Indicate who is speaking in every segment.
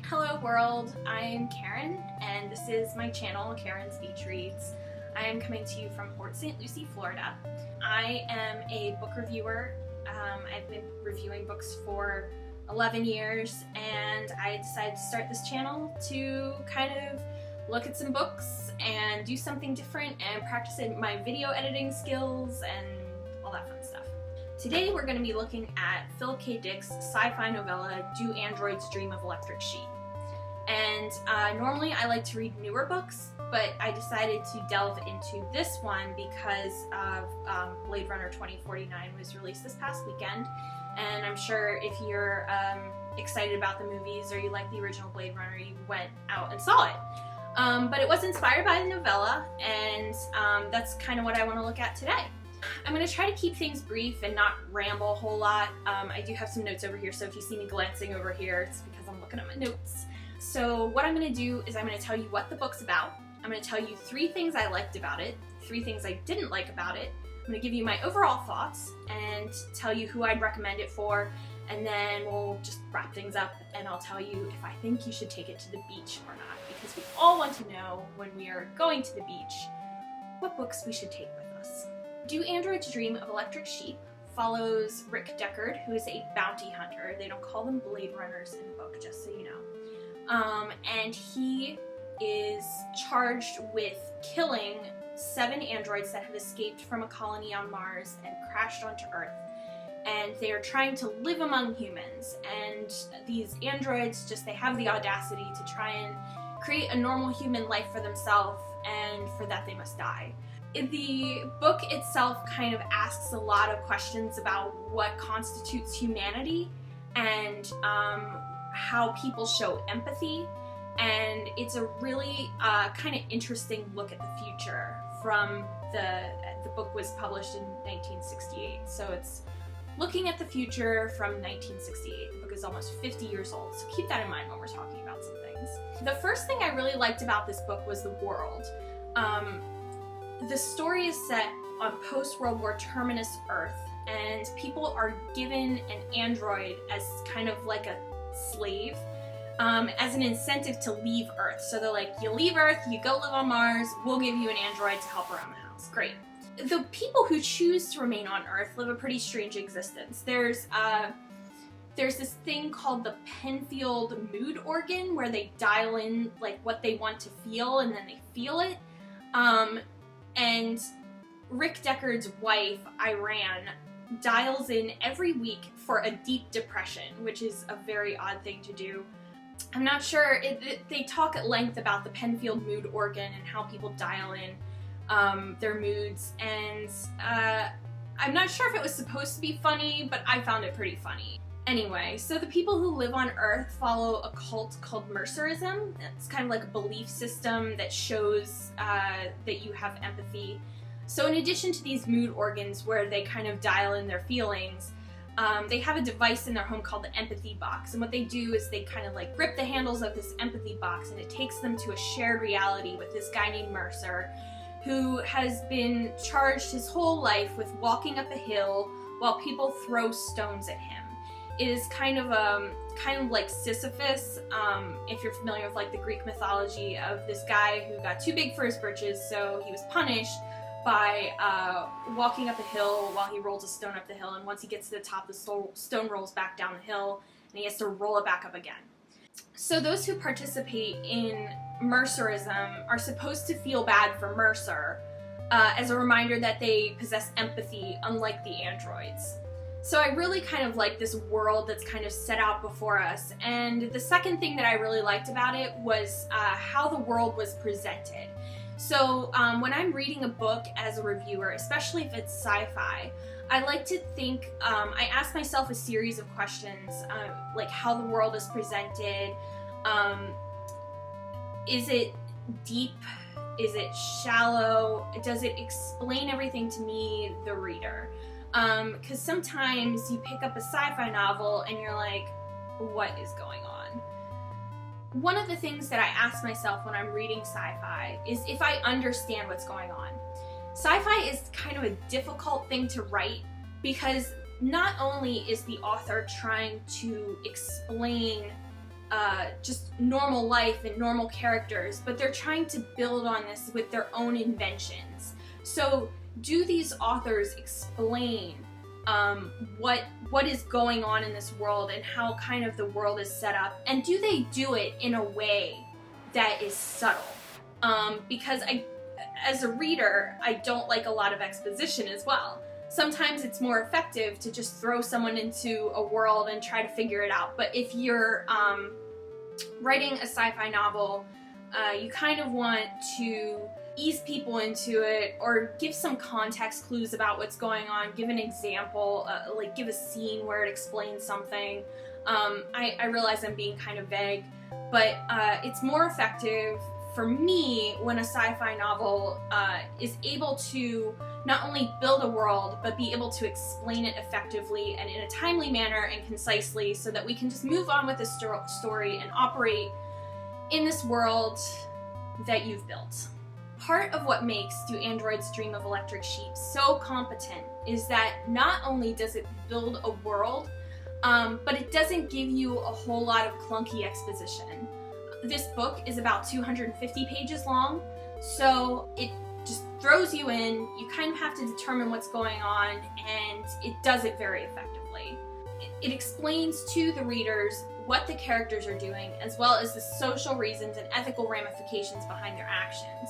Speaker 1: Hello world, I'm Karen and this is my channel, Karen's Beach Reads. I am coming to you from Port St. Lucie, Florida. I am a book reviewer. I've been reviewing books for 11 years and I decided to start this channel to kind of look at some books and do something different and practice my video editing skills and all that fun stuff. Today we're going to be looking at Philip K. Dick's sci-fi novella, Do Androids Dream of Electric Sheep? And normally I like to read newer books, but I decided to delve into this one because of Blade Runner 2049 was released this past weekend, and I'm sure if you're excited about the movies or you like the original Blade Runner, you went out and saw it. But it was inspired by the novella, and that's kind of what I want to look at today. I'm going to try to keep things brief and not ramble a whole lot. I do have some notes over here, so if you see me glancing over here, it's because I'm looking at my notes. So what I'm going to do is I'm going to tell you what the book's about. I'm going to tell you 3 things I liked about it, 3 things I didn't like about it. I'm going to give you my overall thoughts and tell you who I'd recommend it for, and then we'll just wrap things up and I'll tell you if I think you should take it to the beach or not, because we all want to know when we are going to the beach what books we should take with us. Do Androids Dream of Electric Sheep follows Rick Deckard, who is a bounty hunter. They don't call them Blade Runners in the book, just so you know. And he is charged with killing 7 androids that have escaped from a colony on Mars and crashed onto Earth. And they are trying to live among humans. And these androids they have the audacity to try and create a normal human life for themselves, and for that they must die. The book itself kind of asks a lot of questions about what constitutes humanity and how people show empathy, and it's a really kind of interesting look at the future from the book was published in 1968, so it's looking at the future from 1968. The book is almost 50 years old, so keep that in mind when we're talking about some things. The first thing I really liked about this book was the world. The story is set on post-World War terminus Earth, and people are given an android as kind of like a slave, as an incentive to leave Earth. So they're like, you leave Earth, you go live on Mars, we'll give you an android to help around the house. Great. The people who choose to remain on Earth live a pretty strange existence. There's this thing called the Penfield mood organ, where they dial in like what they want to feel and then they feel it. And Rick Deckard's wife, Iran, dials in every week for a deep depression, which is a very odd thing to do. I'm not sure, they talk at length about the Penfield mood organ and how people dial in their moods, and I'm not sure if it was supposed to be funny, but I found it pretty funny. Anyway, so the people who live on Earth follow a cult called Mercerism. It's kind of like a belief system that shows that you have empathy. So in addition to these mood organs where they kind of dial in their feelings, they have a device in their home called the empathy box. And what they do is they kind of like grip the handles of this empathy box, and it takes them to a shared reality with this guy named Mercer, who has been charged his whole life with walking up a hill while people throw stones at him. It is kind of like Sisyphus, if you're familiar with like the Greek mythology, of this guy who got too big for his britches, so he was punished by walking up a hill while he rolls a stone up the hill, and once he gets to the top, the stone rolls back down the hill, and he has to roll it back up again. So those who participate in Mercerism are supposed to feel bad for Mercer, as a reminder that they possess empathy, unlike the androids. So I really kind of like this world that's kind of set out before us. And the second thing that I really liked about it was how the world was presented. So when I'm reading a book as a reviewer, especially if it's sci-fi, I like to think, I ask myself a series of questions, like how the world is presented. Is it deep? Is it shallow? Does it explain everything to me, the reader? Because sometimes you pick up a sci-fi novel and you're like, what is going on? One of the things that I ask myself when I'm reading sci-fi is if I understand what's going on. Sci-fi is kind of a difficult thing to write because not only is the author trying to explain just normal life and normal characters, but they're trying to build on this with their own inventions. So do these authors explain what is going on in this world and how kind of the world is set up, and do they do it in a way that is subtle? Because as a reader, I don't like a lot of exposition as well. Sometimes it's more effective to just throw someone into a world and try to figure it out. But if you're writing a sci-fi novel, you kind of want to ease people into it, or give some context clues about what's going on, give an example, like give a scene where it explains something. I realize I'm being kind of vague, but it's more effective for me when a sci-fi novel is able to not only build a world, but be able to explain it effectively and in a timely manner and concisely, so that we can just move on with the story and operate in this world that you've built. Part of what makes Do Androids Dream of Electric Sheep so competent is that not only does it build a world, but it doesn't give you a whole lot of clunky exposition. This book is about 250 pages long, so it just throws you in. You kind of have to determine what's going on, and it does it very effectively. It explains to the readers what the characters are doing, as well as the social reasons and ethical ramifications behind their actions.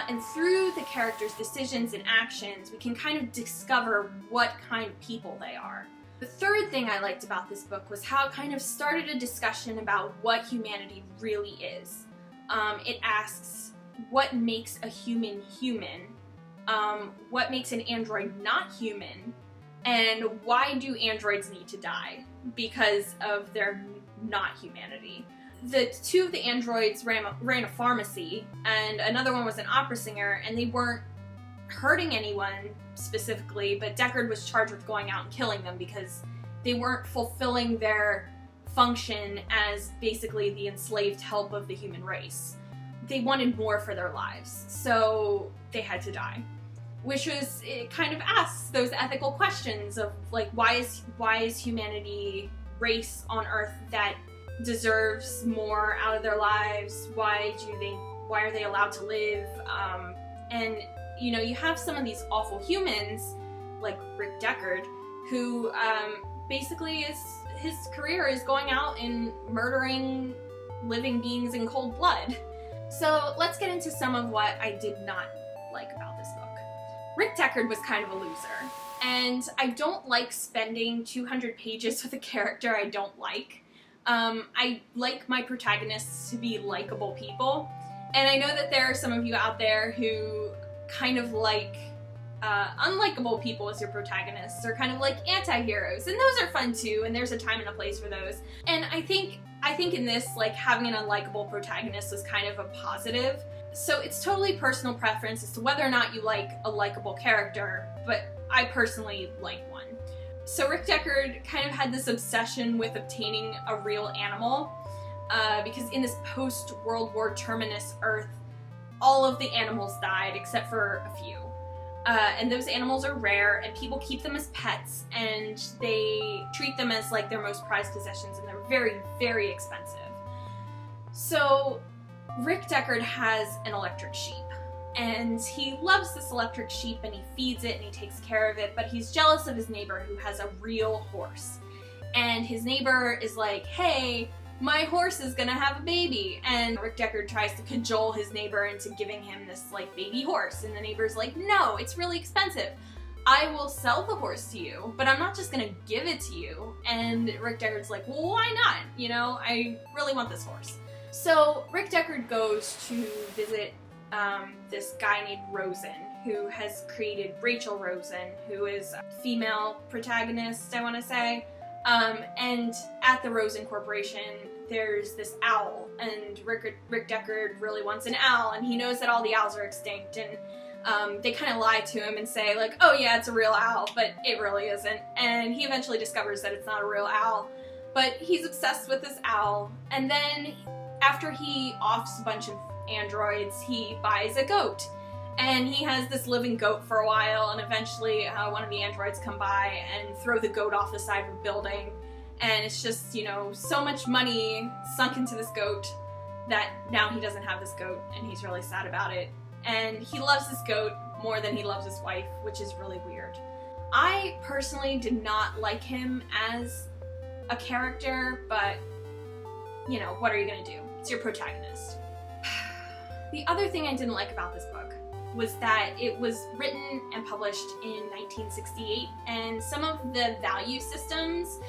Speaker 1: And through the characters' decisions and actions, we can kind of discover what kind of people they are. The third thing I liked about this book was how it kind of started a discussion about what humanity really is. It asks, what makes a human human? What makes an android not human? And why do androids need to die? Because of their not humanity. The two of the androids ran a pharmacy, and another one was an opera singer, and they weren't hurting anyone specifically, but Deckard was charged with going out and killing them because they weren't fulfilling their function as basically the enslaved help of the human race. They wanted more for their lives, so they had to die. Which was, it kind of asks those ethical questions of like, why is humanity race on Earth that deserves more out of their lives? Why are they allowed to live? And you know, you have some of these awful humans like Rick Deckard, who basically his career is going out and murdering living beings in cold blood. So let's get into some of what I did not like about this book. Rick Deckard was kind of a loser, and I don't like spending 200 pages with a character I don't like. I like my protagonists to be likable people, and I know that there are some of you out there who kind of like unlikable people as your protagonists, or kind of like anti-heroes, and those are fun too, and there's a time and a place for those. And I think in this, like, having an unlikable protagonist was kind of a positive. So it's totally personal preference as to whether or not you like a likable character, but I personally like one. So Rick Deckard kind of had this obsession with obtaining a real animal, because in this post-World War terminus Earth, all of the animals died except for a few. And those animals are rare, and people keep them as pets, and they treat them as like their most prized possessions, and they're very, very expensive. So Rick Deckard has an electric sheep, and he loves this electric sheep, and he feeds it, and he takes care of it, but he's jealous of his neighbor who has a real horse. And his neighbor is like, hey, my horse is gonna have a baby. And Rick Deckard tries to cajole his neighbor into giving him this like baby horse, and the neighbor's like, no, it's really expensive. I will sell the horse to you, but I'm not just gonna give it to you. And Rick Deckard's like, well, why not? You know, I really want this horse. So Rick Deckard goes to visit this guy named Rosen, who has created Rachel Rosen, who is a female protagonist, I want to say. And at the Rosen Corporation, there's this owl, and Rick Deckard really wants an owl, and he knows that all the owls are extinct, and they kind of lie to him and say, like, oh yeah, it's a real owl, but it really isn't. And he eventually discovers that it's not a real owl, but he's obsessed with this owl. And then after he offs a bunch of androids, he buys a goat. And he has this living goat for a while, and eventually one of the androids come by and throw the goat off the side of a building. and it's just, you know, so much money sunk into this goat that now he doesn't have this goat, and he's really sad about it. And he loves this goat more than he loves his wife, which is really weird. I personally did not like him as a character, but, you know, what are you gonna do? It's your protagonist. The other thing I didn't like about this book was that it was written and published in 1968, and some of the value systems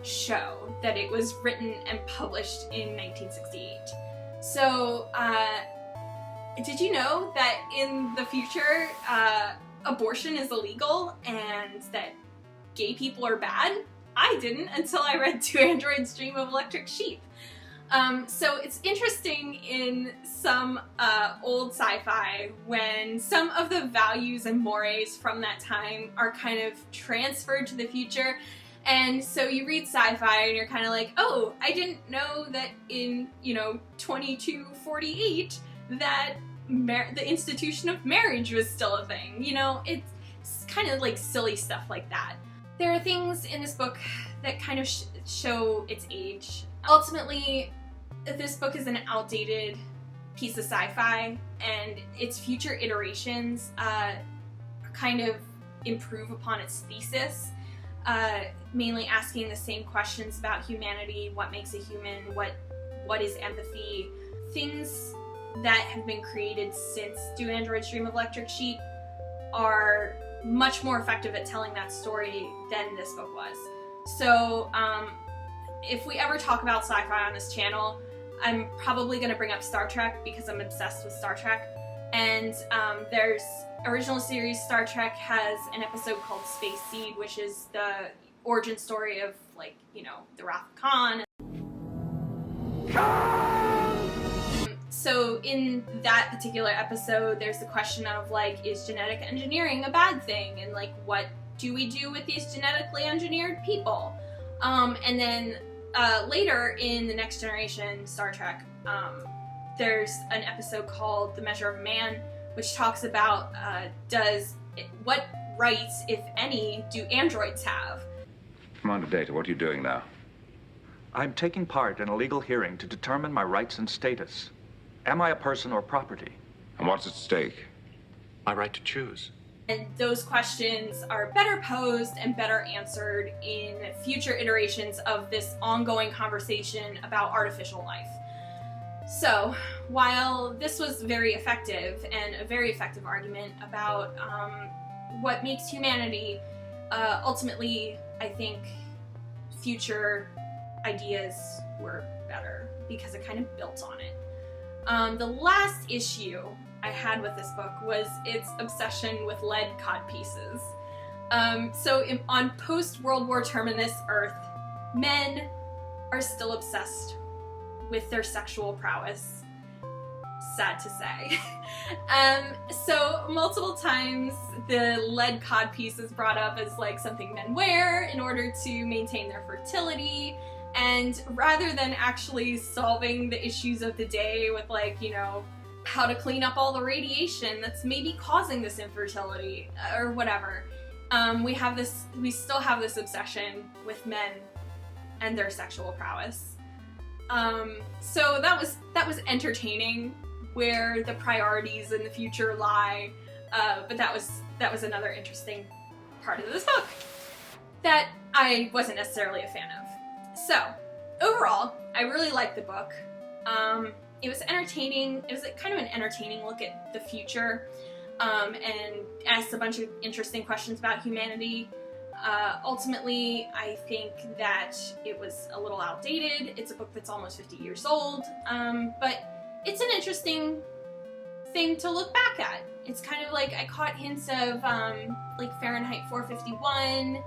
Speaker 1: show that it was written and published in 1968. So, did you know that in the future, abortion is illegal and that gay people are bad? I didn't until I read Two Androids Dream of Electric Sheep. So it's interesting in some old sci-fi when some of the values and mores from that time are kind of transferred to the future. And so you read sci-fi and you're kind of like, oh, I didn't know that in, you know, 2248 that the institution of marriage was still a thing. You know, it's kind of like silly stuff like that. There are things in this book that kind of show its age. Ultimately, this book is an outdated piece of sci-fi, and its future iterations kind of improve upon its thesis, mainly asking the same questions about humanity, what makes a human, what is empathy, things that have been created since Do Androids Dream of Electric Sheep are much more effective at telling that story than this book was. So if we ever talk about sci-fi on this channel, I'm probably going to bring up Star Trek because I'm obsessed with Star Trek. And there's original series Star Trek has an episode called Space Seed, which is the origin story of, like, you know, the Wrath of Khan. So in that particular episode, there's the question of, like, is genetic engineering a bad thing? And, like, what do we do with these genetically engineered people? And then later in the Next Generation Star Trek, there's an episode called The Measure of Man, which talks about what rights, if any, do androids have?
Speaker 2: Commander Data, what are you doing now?
Speaker 3: I'm taking part in a legal hearing to determine my rights and status. Am I a person or property?
Speaker 2: And what's at stake?
Speaker 3: My right to choose.
Speaker 1: And those questions are better posed and better answered in future iterations of this ongoing conversation about artificial life. So, while this was very effective and a very effective argument about what makes humanity, ultimately, I think future ideas were better because it kind of built on it. The last issue I had with this book was its obsession with lead codpieces. On post-World War terminus Earth, men are still obsessed with their sexual prowess. Sad to say. So multiple times the lead codpiece is brought up as like something men wear in order to maintain their fertility, and rather than actually solving the issues of the day with, like, you know, how to clean up all the radiation that's maybe causing this infertility or whatever, we still have this obsession with men and their sexual prowess. So that was entertaining where the priorities in the future lie, but that was another interesting part of this book that I wasn't necessarily a fan of. So overall, I really liked the book. It was entertaining. It was kind of an entertaining look at the future, and asked a bunch of interesting questions about humanity. Ultimately, I think that it was a little outdated. It's a book that's almost 50 years old, but it's an interesting thing to look back at. It's kind of like I caught hints of like Fahrenheit 451,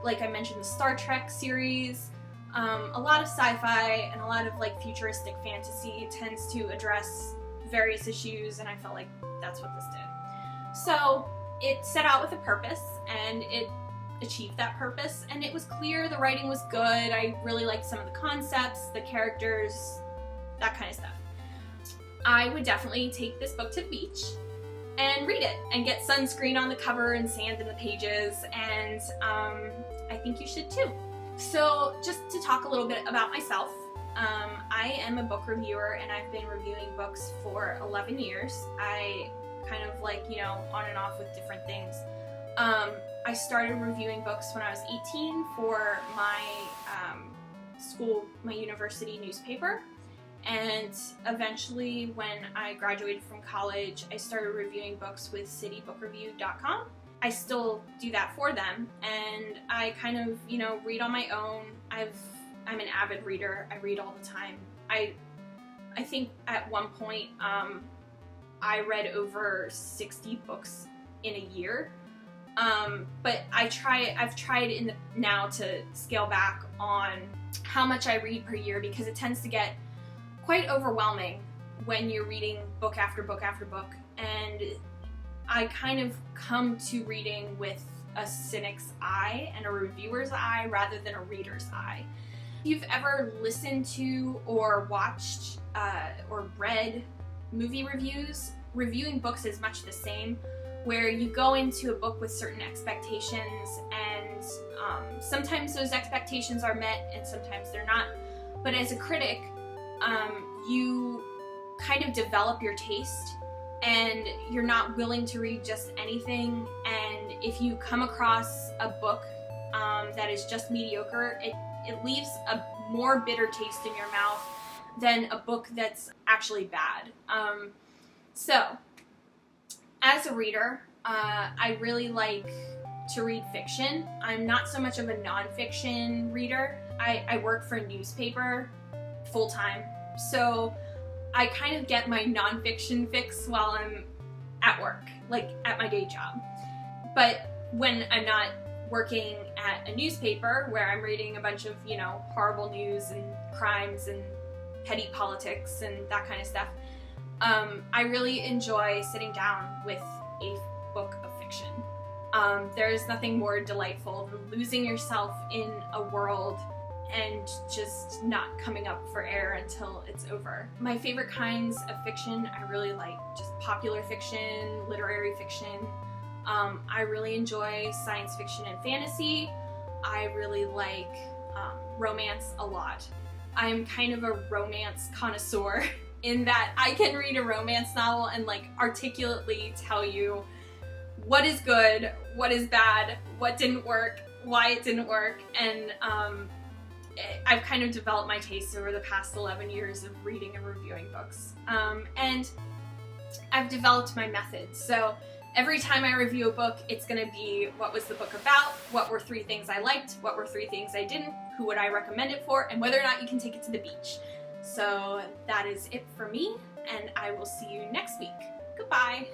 Speaker 1: like I mentioned the Star Trek series. A lot of sci-fi and a lot of like futuristic fantasy tends to address various issues, and I felt like that's what this did. So it set out with a purpose, and it achieved that purpose, and it was clear, the writing was good, I really liked some of the concepts, the characters, that kind of stuff. I would definitely take this book to the beach and read it, and get sunscreen on the cover and sand in the pages, and I think you should too. So just to talk a little bit about myself, I am a book reviewer and I've been reviewing books for 11 years. I kind of like, on and off with different things. I started reviewing books when I was 18 for my my university newspaper. And eventually when I graduated from college, I started reviewing books with citybookreview.com. I still do that for them, and I kind of, read on my own. I'm an avid reader. I read all the time. I think at one point I read over 60 books in a year. But I've tried now to scale back on how much I read per year, because it tends to get quite overwhelming when you're reading book after book after book, and I kind of come to reading with a cynic's eye and a reviewer's eye rather than a reader's eye. If you've ever listened to or watched or read movie reviews, reviewing books is much the same, where you go into a book with certain expectations, and sometimes those expectations are met and sometimes they're not. But as a critic, you kind of develop your taste, and you're not willing to read just anything. And if you come across a book that is just mediocre, it leaves a more bitter taste in your mouth than a book that's actually bad. So, as a reader, I really like to read fiction. I'm not so much of a nonfiction reader. I work for a newspaper full-time, so I kind of get my nonfiction fix while I'm at work, like at my day job. But when I'm not working at a newspaper where I'm reading a bunch of, horrible news and crimes and petty politics and that kind of stuff, I really enjoy sitting down with a book of fiction. There's nothing more delightful than losing yourself in a world and just not coming up for air until it's over. My favorite kinds of fiction, I really like just popular fiction, literary fiction. I really enjoy science fiction and fantasy. I really like romance a lot. I'm kind of a romance connoisseur in that I can read a romance novel and articulately tell you what is good, what is bad, what didn't work, why it didn't work, and I've kind of developed my taste over the past 11 years of reading and reviewing books. And I've developed my methods. So every time I review a book, it's going to be what was the book about, what were 3 things I liked, what were 3 things I didn't, who would I recommend it for, and whether or not you can take it to the beach. So that is it for me, and I will see you next week. Goodbye.